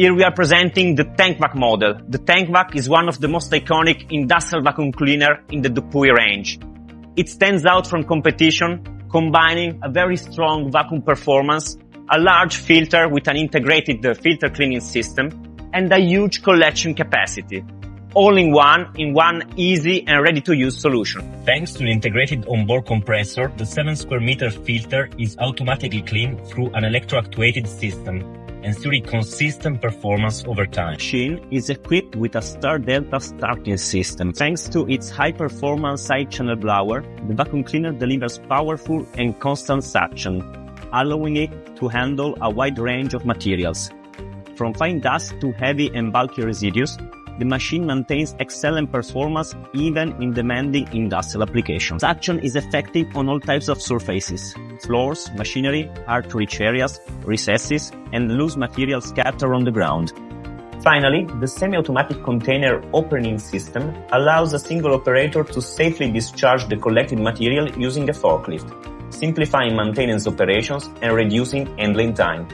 Here we are presenting the TANKVAC model. The TANKVAC is one of the most iconic industrial vacuum cleaner in the Dupuy range. It stands out from competition, combining a very strong vacuum performance, a large filter with an integrated filter cleaning system, and a huge collection capacity. All in one easy and ready-to-use solution. Thanks to the integrated onboard compressor, the 7 square meter filter is automatically cleaned through an electro-actuated system, ensuring consistent performance over time. The machine is equipped with a star delta starting system. Thanks to its high-performance side-channel blower, the vacuum cleaner delivers powerful and constant suction, allowing it to handle a wide range of materials. From fine dust to heavy and bulky residues, the machine maintains excellent performance even in demanding industrial applications. Suction is effective on all types of surfaces: floors, machinery, hard-to-reach areas, recesses, and loose materials scattered on the ground. Finally, the semi-automatic container opening system allows a single operator to safely discharge the collected material using a forklift, simplifying maintenance operations and reducing handling time.